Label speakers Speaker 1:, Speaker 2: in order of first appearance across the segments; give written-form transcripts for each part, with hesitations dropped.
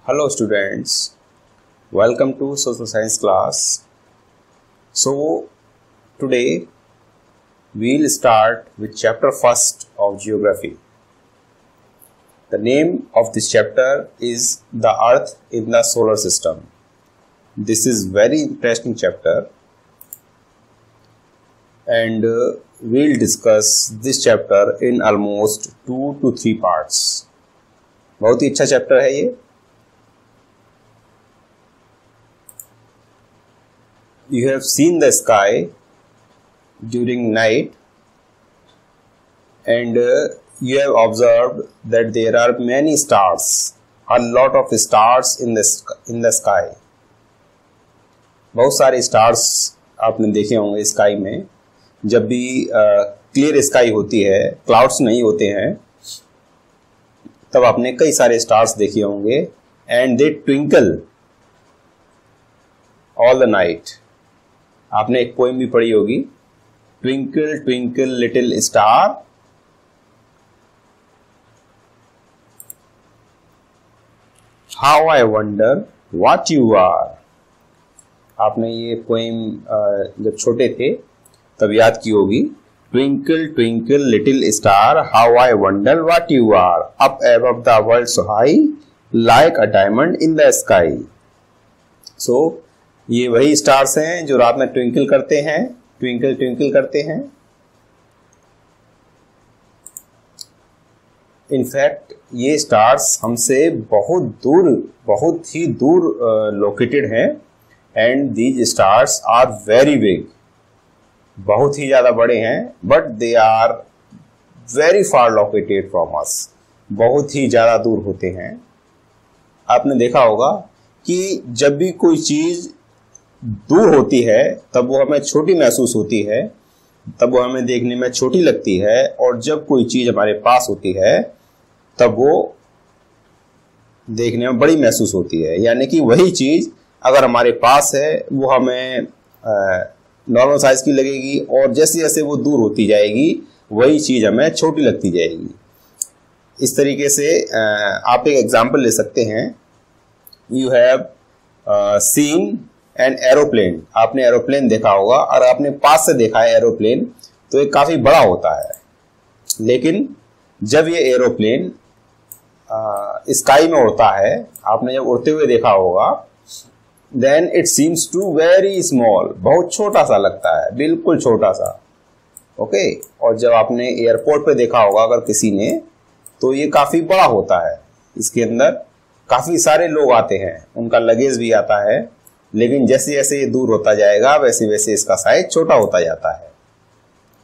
Speaker 1: Hello students, welcome to social science class. So today we'll start with chapter first of geography. The name of this chapter is the Earth in the solar system. This is very interesting chapter and we'll discuss this chapter in almost 2 to 3 parts. बहुत ही अच्छा chapter है ये. You have seen the sky during night and you have observed that there are many stars, a lot of stars in the sky. बहुत सारे stars आपने देखे होंगे sky में. जब भी क्लियर स्काई होती है, क्लाउड्स नहीं होते हैं, तब आपने कई सारे स्टार्स देखे होंगे. And they twinkle all the night. आपने एक पोएम भी पढ़ी होगी, twinkle twinkle little star, how I wonder what you are. आपने ये पोएम जब छोटे थे तब याद की होगी. Twinkle twinkle little star, how I wonder what you are, up above the world so high, like a diamond in the sky. So ये वही स्टार्स हैं जो रात में ट्विंकल करते हैं, ट्विंकल ट्विंकल करते हैं. इनफैक्ट ये स्टार्स हमसे बहुत ही दूर लोकेटेड हैं. And these stars are very big, बहुत ही ज्यादा बड़े हैं. But they are very far located from us, बहुत ही ज्यादा दूर होते हैं. आपने देखा होगा कि जब भी कोई चीज दूर होती है तब वो हमें छोटी महसूस होती है, तब वो हमें देखने में छोटी लगती है. और जब कोई चीज हमारे पास होती है तब वो देखने में बड़ी महसूस होती है. यानी कि वही चीज अगर हमारे पास है वो हमें नॉर्मल साइज की लगेगी, और जैसे जैसे वो दूर होती जाएगी वही चीज हमें छोटी लगती जाएगी. इस तरीके से आप एक एग्जांपल ले सकते हैं. You have seen an aeroplane. आपने एरोप्लेन देखा होगा, और आपने पास से देखा है एरोप्लेन तो ये काफी बड़ा होता है. लेकिन जब ये एरोप्लेन स्काई में उड़ता है, आपने जब उड़ते हुए देखा होगा, then it seems to very small. बहुत छोटा सा लगता है, बिल्कुल छोटा सा. ओके. और जब आपने एयरपोर्ट पे देखा होगा अगर किसी ने, तो ये काफी बड़ा होता है. इसके अंदर काफी सारे लोग आते हैं, उनका लगेज भी आता है. लेकिन जैसे जैसे ये दूर होता जाएगा वैसे वैसे इसका साइज छोटा होता जाता है.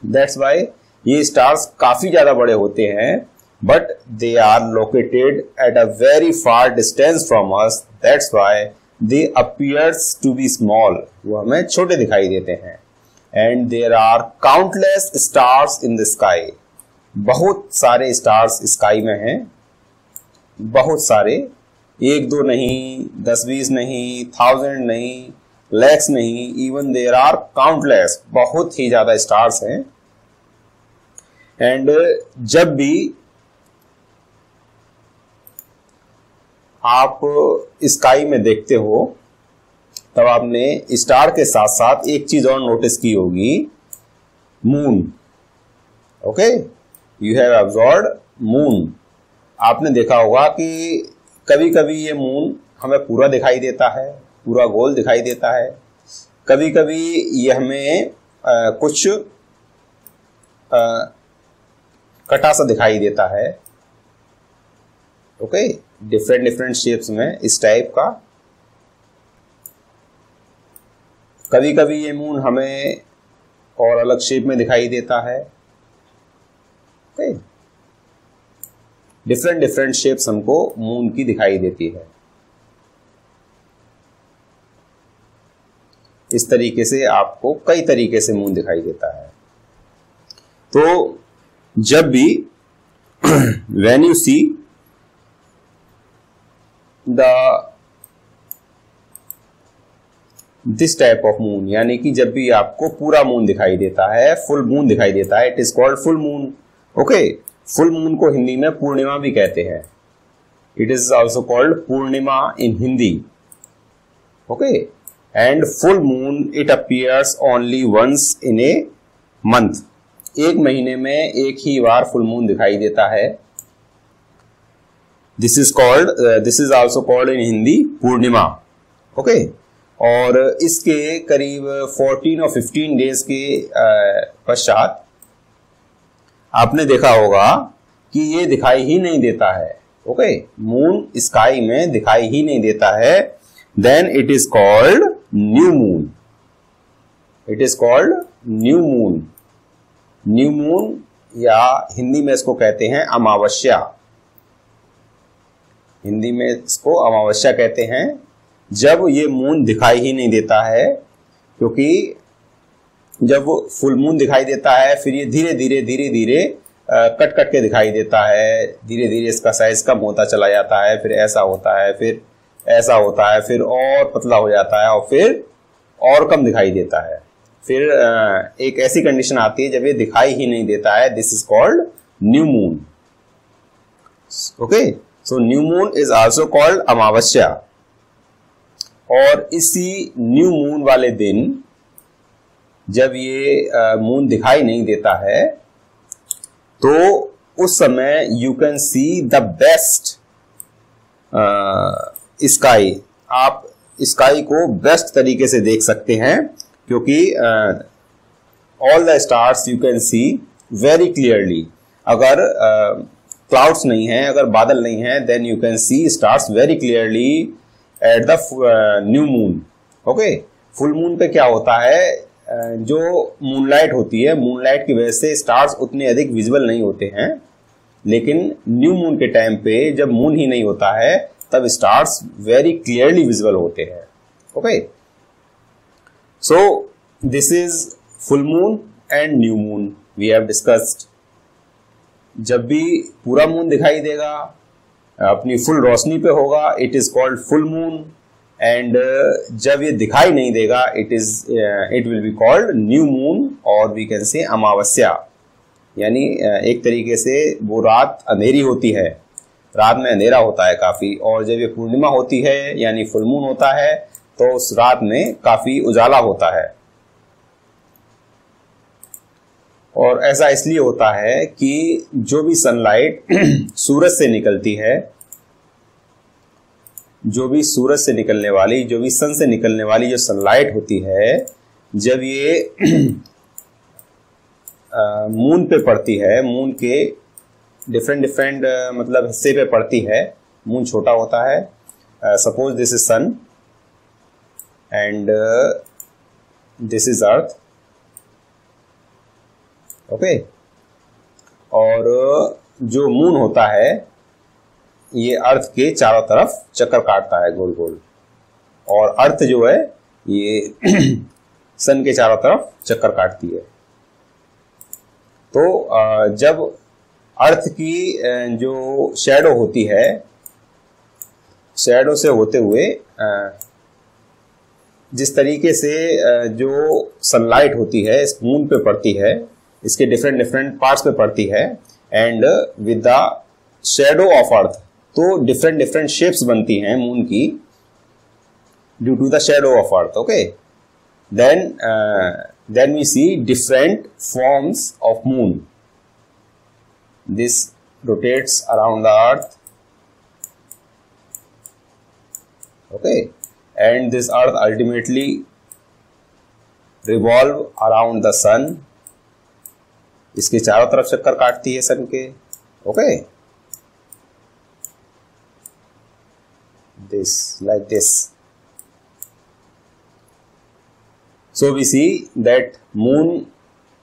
Speaker 1: दैट्स वाई ये स्टार्स काफी ज्यादा बड़े होते हैं, but they are located at a very far distance from us. That's why they appears to be small. वो हमें छोटे दिखाई देते हैं. And there are countless stars in the sky. बहुत सारे स्टार्स स्काई में हैं, बहुत सारे. 1 2 नहीं, 10 20 नहीं, 1000 नहीं, लैक्स नहीं, इवन देयर आर काउंटलेस. बहुत ही ज्यादा स्टार्स हैं. एंड जब भी आप स्काई में देखते हो तब आपने स्टार के साथ साथ एक चीज और नोटिस की होगी, moon. Okay. You have observed moon. आपने देखा होगा कि कभी कभी ये मून हमें पूरा दिखाई देता है, पूरा गोल दिखाई देता है. कभी कभी ये हमें कुछ कटा सा दिखाई देता है. ओके. डिफरेंट शेप्स में इस टाइप का. कभी कभी ये मून हमें और अलग शेप में दिखाई देता है. ओके. डिफरेंट शेप्स हमको मून की दिखाई देती है. इस तरीके से आपको कई तरीके से मून दिखाई देता है. तो जब भी when you see this type of moon, यानी कि जब भी आपको पूरा मून दिखाई देता है, फुल मून दिखाई देता है, it is called full moon. Okay. Full moon को हिंदी में पूर्णिमा भी कहते हैं. It is also called Purnima in Hindi. Okay, and full moon it appears only once in a month. एक महीने में एक ही बार फुल मून दिखाई देता है. This is also called in Hindi Purnima. Okay, और इसके करीब 14 और 15 डेज के पश्चात आपने देखा होगा कि ये दिखाई ही नहीं देता है. ओके, मून स्काई में दिखाई ही नहीं देता है. Then it is called new moon. It is called new moon. New moon या हिंदी में इसको कहते हैं अमावस्या. हिंदी में इसको अमावस्या कहते हैं जब ये मून दिखाई ही नहीं देता है. क्योंकि जब फुल मून दिखाई देता है फिर ये धीरे धीरे कट के दिखाई देता है. धीरे धीरे इसका साइज कम होता चला जाता है. फिर ऐसा होता है, फिर ऐसा होता है, फिर और पतला हो जाता है और फिर और कम दिखाई देता है. फिर एक ऐसी कंडीशन आती है जब ये दिखाई ही नहीं देता है. This is called new moon. Okay, so new moon is also called अमावस्या. और इसी न्यू मून वाले दिन जब ये मून दिखाई नहीं देता है तो उस समय you can see the best sky. आप स्काई को बेस्ट तरीके से देख सकते हैं क्योंकि all the stars you can see very clearly. अगर क्लाउड्स नहीं है, अगर बादल नहीं है, then you can see stars very clearly at the new moon. Okay, full moon पे क्या होता है, जो मूनलाइट होती है, मूनलाइट की वजह से स्टार्स उतने अधिक विजिबल नहीं होते हैं. लेकिन न्यू मून के टाइम पे जब मून ही नहीं होता है तब स्टार्स वेरी क्लियरली विजिबल होते हैं. Okay, so this is full moon and new moon we have discussed. जब भी पूरा मून दिखाई देगा, अपनी फुल रोशनी पे होगा, it is called full moon. And जब ये दिखाई नहीं देगा it will be called new moon और वी कैन से अमावस्या. यानी एक तरीके से वो रात अंधेरी होती है, रात में अंधेरा होता है काफी. और जब ये पूर्णिमा होती है यानी फुल मून होता है तो उस रात में काफी उजाला होता है. और ऐसा इसलिए होता है कि जो भी सनलाइट सूरज से निकलती है, जो भी सूरज से निकलने वाली, जो भी सन से निकलने वाली जो सनलाइट होती है, जब ये मून पे पड़ती है, मून के डिफरेंट मतलब हिस्से पे पड़ती है. मून छोटा होता है. Suppose this is sun and this is earth. Okay, और जो मून होता है ये अर्थ के चारों तरफ चक्कर काटता है गोल गोल. और अर्थ जो है ये सन के चारों तरफ चक्कर काटती है. तो जब अर्थ की जो शैडो होती है, शैडो से होते हुए जिस तरीके से जो सनलाइट होती है इस मून पे पड़ती है, इसके डिफरेंट पार्ट्स पे पड़ती है, and with the shadow of earth, तो डिफरेंट शेप्स बनती हैं मून की due to the shadow of earth. Okay, then we see different forms of moon. This rotates around the earth. Okay, and this earth ultimately revolve around the sun. इसके चारों तरफ चक्कर काटती है सन के. Okay, this like this. So we see that moon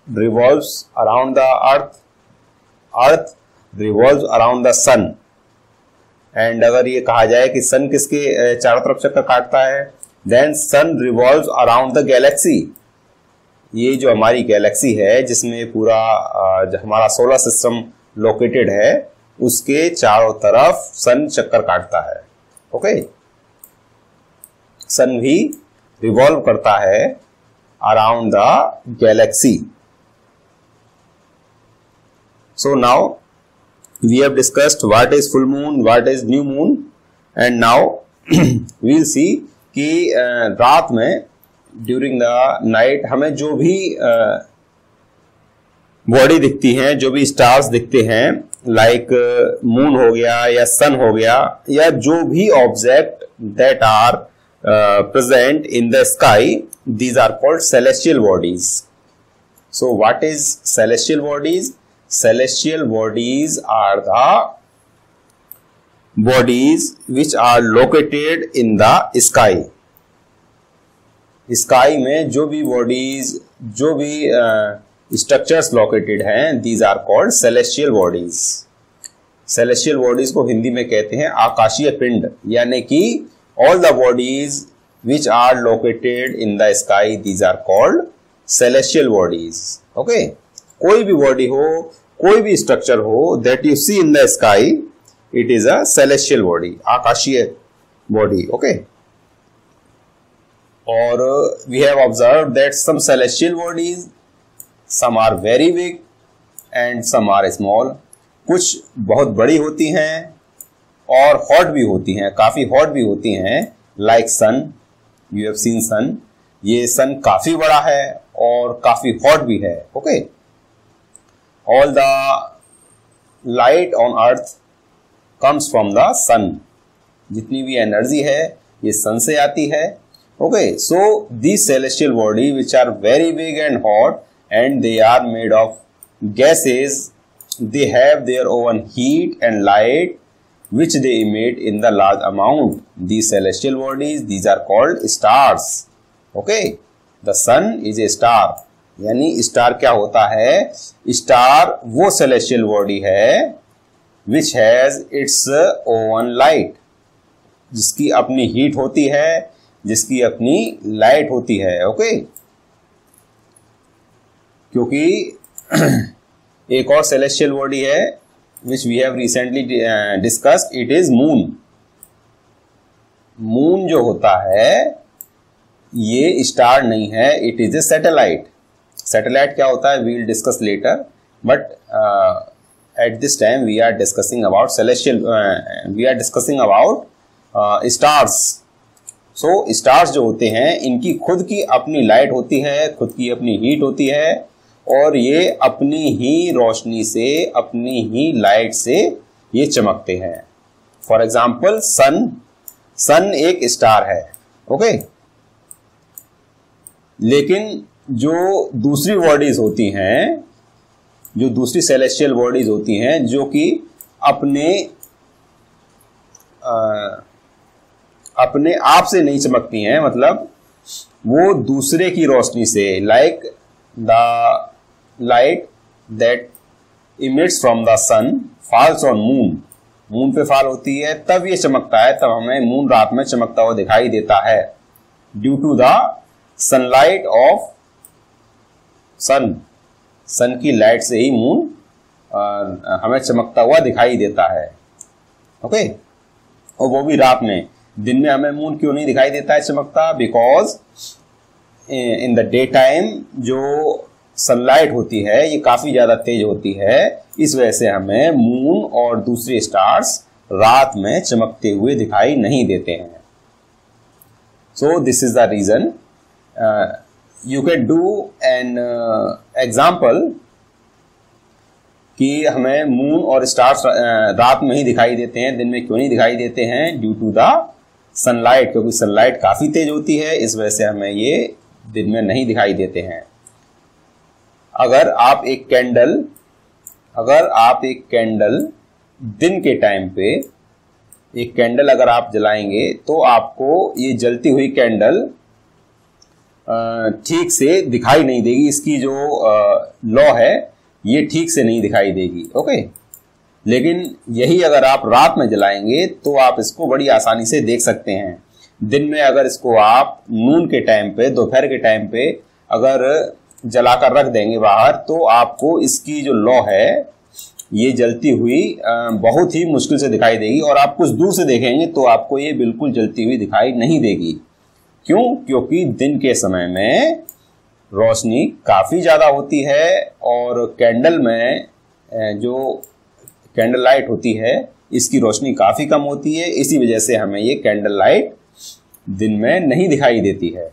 Speaker 1: revolves around the earth, earth revolves around the sun. And अगर ये कहा जाए कि सन किसके चारों तरफ चक्कर काटता है, then sun revolves around the galaxy. ये जो हमारी गैलेक्सी है जिसमें पूरा हमारा सोलर सिस्टम लोकेटेड है, उसके चारों तरफ सन चक्कर काटता है. ओके, सन भी रिवॉल्व करता है around the galaxy. So now we have discussed what is full moon, what is new moon, and now we will see कि रात में ड्यूरिंग द नाइट हमें जो भी बॉडी दिखती हैं, जो भी स्टार्स दिखते हैं, लाइक मून हो गया या सन हो गया, या जो भी object that are present in the sky, these are called celestial bodies. So what is celestial bodies? Celestial bodies are the bodies which are located in the sky. Sky में जो भी bodies, जो भी structures located हैं, these are called celestial bodies. Celestial bodies को हिंदी में कहते हैं आकाशीय पिंड, यानी कि all the bodies which are located in the sky, these are called celestial bodies. Okay, कोई भी बॉडी हो, कोई भी स्ट्रक्चर हो that you see in the sky, it is a celestial body, आकाशीय बॉडी. Okay, और we have observed that some celestial bodies, some are very big and some are small. कुछ बहुत बड़ी होती हैं और हॉट भी होती हैं, काफी हॉट भी होती हैं, like sun. You have seen sun. ये सन काफी बड़ा है और काफी हॉट भी है. Okay, all the light on earth comes from the sun. जितनी भी एनर्जी है ये सन से आती है. Okay, so these celestial body which are very big and hot and they are made of gases, they have their own heat and light which they emit in the large amount. These celestial bodies, these are called stars. Okay, the sun is a star. यानी star क्या होता है? Star वो celestial body है which has its own light, जिसकी अपनी heat होती है, जिसकी अपनी लाइट होती है. ओके, क्योंकि एक और सेलेस्टियल बॉडी है which we have recently discussed, it is moon. Moon जो होता है ये स्टार नहीं है, it is a satellite. Satellite क्या होता है we will discuss later, but at this time we are discussing about celestial, we are discussing about stars. So stars जो होते हैं इनकी खुद की अपनी लाइट होती है, खुद की अपनी हीट होती है, और ये अपनी ही रोशनी से, अपनी ही लाइट से ये चमकते हैं. फॉर एग्जाम्पल सन एक स्टार है. ओके, लेकिन जो दूसरी बॉडीज होती हैं, जो दूसरी सेलेस्टियल बॉडीज होती हैं, जो कि अपने आप से नहीं चमकती हैं, मतलब वो दूसरे की रोशनी से, like the light that emits from the sun falls on moon. Moon पे फॉल होती है तब ये चमकता है, तब हमें मून रात में चमकता हुआ दिखाई देता है. Due to the sunlight of sun की लाइट से ही मून हमें चमकता हुआ दिखाई देता है. ओके, और वो भी रात में. दिन में हमें मून क्यों नहीं दिखाई देता है चमकता? Because in the day time जो सनलाइट होती है ये काफी ज्यादा तेज होती है, इस वजह से हमें मून और दूसरे स्टार्स रात में चमकते हुए दिखाई नहीं देते हैं. So this is the reason. You can do an example कि हमें मून और स्टार्स रात में ही दिखाई देते हैं, दिन में क्यों नहीं दिखाई देते हैं? ड्यू टू द सनलाइट, क्योंकि सनलाइट काफी तेज होती है, इस वजह से हमें ये दिन में नहीं दिखाई देते हैं. अगर आप एक कैंडल दिन के टाइम पे एक कैंडल अगर आप जलाएंगे तो आपको ये जलती हुई कैंडल ठीक से दिखाई नहीं देगी. इसकी जो लॉ है ये ठीक से नहीं दिखाई देगी. ओके, लेकिन यही अगर आप रात में जलाएंगे तो आप इसको बड़ी आसानी से देख सकते हैं. दिन में अगर इसको आप नून के टाइम पे, दोपहर के टाइम पे अगर जलाकर रख देंगे बाहर, तो आपको इसकी जो लौ है ये जलती हुई बहुत ही मुश्किल से दिखाई देगी, और आप कुछ दूर से देखेंगे तो आपको ये बिल्कुल जलती हुई दिखाई नहीं देगी. क्यों? क्योंकि दिन के समय में रोशनी काफी ज्यादा होती है और कैंडल कैंडल लाइट होती है इसकी रोशनी काफी कम होती है, इसी वजह से हमें ये कैंडल लाइट दिन में नहीं दिखाई देती है।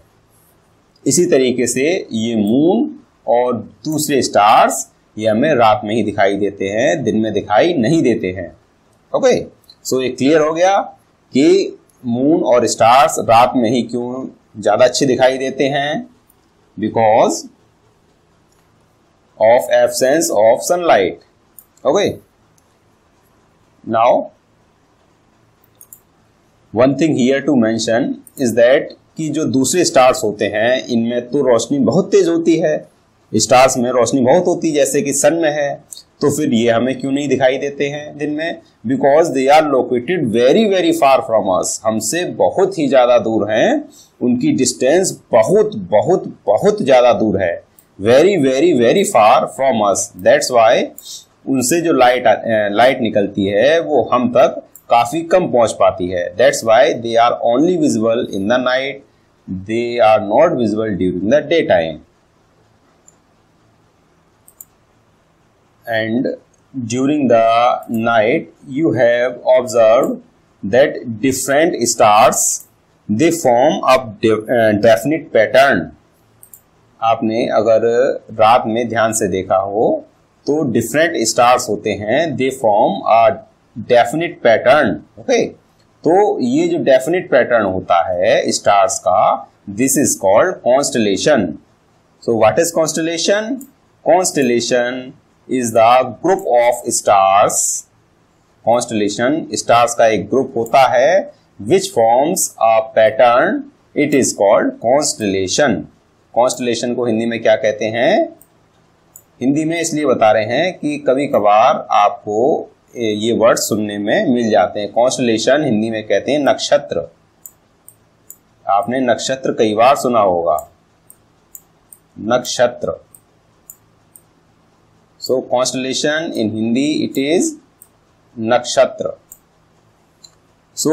Speaker 1: इसी तरीके से ये मून और दूसरे स्टार्स ये हमें रात में ही दिखाई देते हैं, दिन में दिखाई नहीं देते हैं। ओके, सो ये क्लियर हो गया कि मून और स्टार्स रात में ही क्यों ज्यादा अच्छे दिखाई देते हैं, because of absence of sunlight. Okay, now one thing here to mention is that कि जो दूसरे स्टार्स होते हैं इनमें तो रोशनी बहुत तेज होती है, स्टार्स में रोशनी बहुत होती है जैसे कि सन में है, तो फिर ये हमें क्यों नहीं दिखाई देते हैं दिन में? Because they are located very very far from us, हमसे बहुत ही ज्यादा दूर हैं, उनकी डिस्टेंस बहुत बहुत बहुत ज्यादा दूर है, very very very far from us. That's Y उनसे जो लाइट निकलती है वो हम तक काफी कम पहुंच पाती है। That's why they are only visible in the night, they are not visible during the day time. And during the night you have observed that different stars they form a definite pattern। आपने अगर रात में ध्यान से देखा हो तो different stars होते हैं, they form a definite pattern. Okay, तो ये जो डेफिनिट पैटर्न होता है स्टार्स का, this is called constellation. So what is constellation? Constellation is the group of stars। constellation stars का एक ग्रुप होता है which forms a pattern, it is called constellation। constellation को हिंदी में क्या कहते हैं? हिंदी में इसलिए बता रहे हैं कि कभी कभार आपको ये वर्ड सुनने में मिल जाते हैं। constellation हिंदी में कहते हैं नक्षत्र। आपने नक्षत्र कई बार सुना होगा, नक्षत्र। So constellation in Hindi it is nakshatra। So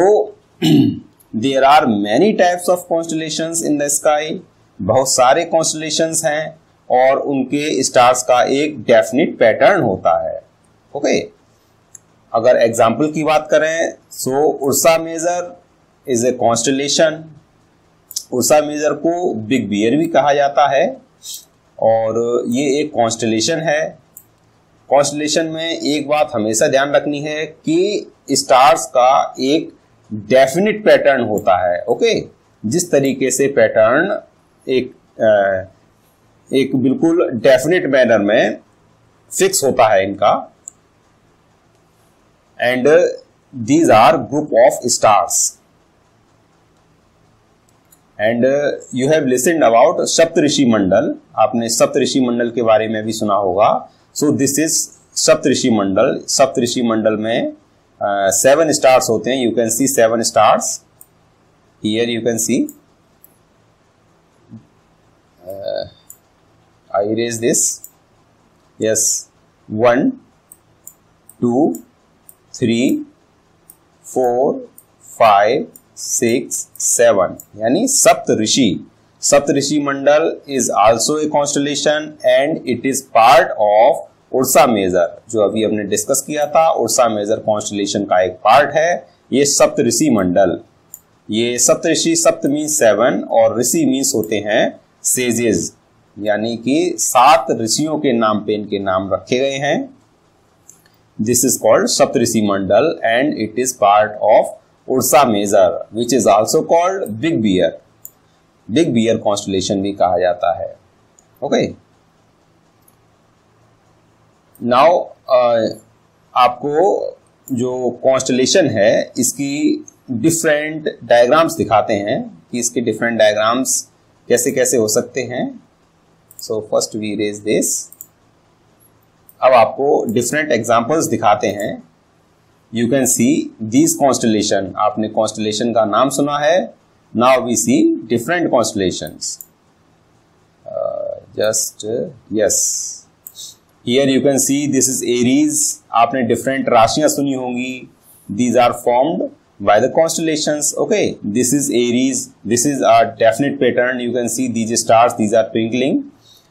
Speaker 1: there are many types of constellations in the sky। बहुत सारे constellations हैं और उनके stars का एक definite pattern होता है। ओके, अगर एग्जाम्पल की बात करें so Ursa Major is a constellation। Ursa Major को बिग बियर भी कहा जाता है और ये एक कॉन्स्टलेशन है। कॉन्स्टलेशन में एक बात हमेशा ध्यान रखनी है कि स्टार्स का एक डेफिनिट पैटर्न होता है। ओके, जिस तरीके से पैटर्न एक बिल्कुल डेफिनिट मैनर में फिक्स होता है इनका, and these are group of stars. And you have listened about Saptarishi Mandal. आपने सप्तऋषि मंडल के बारे में भी सुना होगा। सो दिस इज सप्तऋषि मंडल। सप्तऋषि मंडल में 7 स्टार्स होते हैं। You can see 7 stars here. You can see I erase this. Yes, 1 2 3 4 5 6 7 यानी Saptarishi. Saptarishi Mandal is also a constellation and it is part of Ursa Major, जो अभी हमने डिस्कस किया था। उर्सा मेजर कॉन्स्टलेशन का एक पार्ट है ये सप्तऋषि मंडल। ये सप्तऋषि, सप्त मीन्स 7 और ऋषि मीन्स होते हैं सेजेस, यानी कि 7 ऋषियों के नाम पे इनके नाम रखे गए हैं। This is called Saptarishi Mandal and it is part of Ursa Major which is also called big bear. Big bear constellation भी कहा जाता है। ओके, नाउ आपको जो कॉन्स्टलेशन है इसकी डिफरेंट डायग्राम्स दिखाते हैं कि इसके डिफरेंट डायग्राम्स कैसे कैसे हो सकते हैं। So first we raise this. अब आपको डिफरेंट एग्जांपल्स दिखाते हैं। You can see these constellation. आपने कॉन्स्टलेशन का नाम सुना है। Now we see different constellations. Yes. Here you can see this is Aries. आपने different राशियां सुनी होंगी। These are formed by the constellations. Okay, this is Aries. This is a definite pattern. You can see these stars. These are twinkling,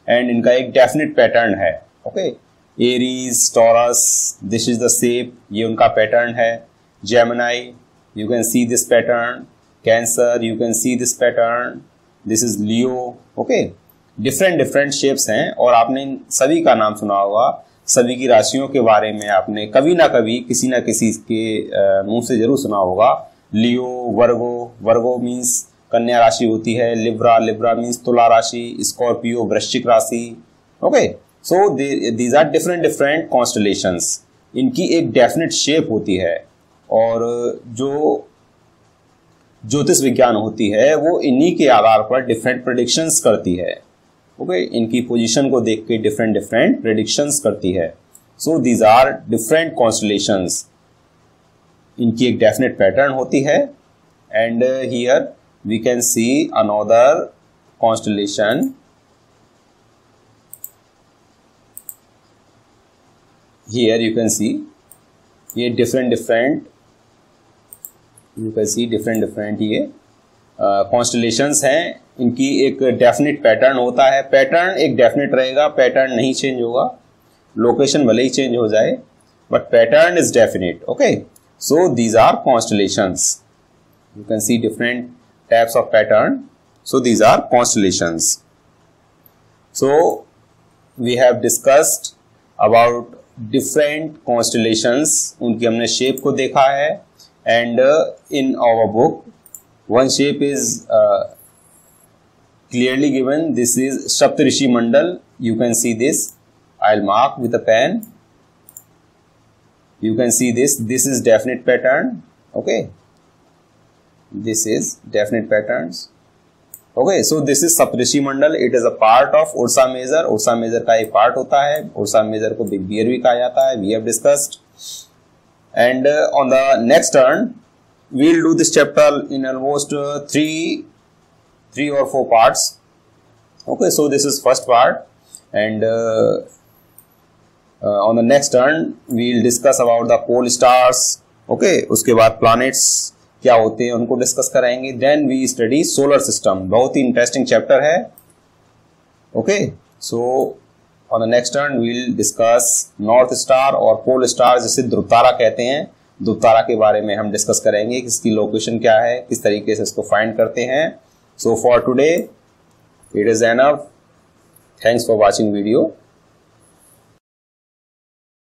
Speaker 1: and इनका एक definite pattern है। Okay, Aries, taurus, this is the shape, ये उनका pattern है। Gemini, you can see this pattern. Cancer, you can see this pattern. This is Leo. Okay, different different shapes हैं और आपने इन सभी का नाम सुना होगा। सभी की राशियों के बारे में आपने कभी ना कभी किसी ना किसी के मुंह से जरूर सुना होगा। लियो, वर्गो, वर्गो मीन्स कन्या राशि होती है। लिब्रा, लिब्रा मीन्स तुला राशि। स्कॉर्पियो, वृश्चिक राशि। Okay, so these are different different constellations. इनकी एक डेफिनेट शेप होती है और जो ज्योतिष विज्ञान होती है वो इन्हीं के आधार पर डिफरेंट प्रेडिक्शंस करती है। ओके, इनकी पोजीशन को देख के डिफरेंट डिफरेंट प्रेडिक्शंस करती है। So these are different constellations. इनकी एक डेफिनेट पैटर्न होती है and here we can see another constellation. Here you can see ये different different, you can see different different ये कॉन्स्टलेशंस हैं। इनकी एक डेफिनेट पैटर्न होता है। पैटर्न एक डेफिनेट रहेगा, पैटर्न नहीं चेंज होगा। लोकेशन भले ही चेंज हो जाए but pattern is definite. Okay, so these are constellations. You can see different types of pattern. So these are constellations. So we have discussed about different constellations. उनकी हमने shape को देखा है and in our book one shape is clearly given. This is Saptarishi Mandal. You can see this. I'll mark with a pen. You can see this. This is definite pattern. Okay. This is definite patterns. Okay. So this is Saptarishi Mandal. It is a part of Ursa Major. Ursa Major का एक part होता है। Ursa Major को Big Bear भी कहा जाता है। We have discussed. And on the next turn, we'll do this chapter in almost three or four parts. Okay, so this is first part and on the next turn we'll discuss about the pole stars. Okay, उसके बाद planets क्या होते हैं उनको discuss कराएंगे। Then we study solar system, बहुत ही interesting chapter है। Okay, so on the next turn we'll discuss north star और pole star, जिसे ध्रुव तारा कहते हैं। ध्रुव तारा के बारे में हम डिस्कस करेंगे कि इसकी लोकेशन क्या है, किस तरीके से इसको फाइंड करते हैं। So for today it is enough. Thanks for watching video.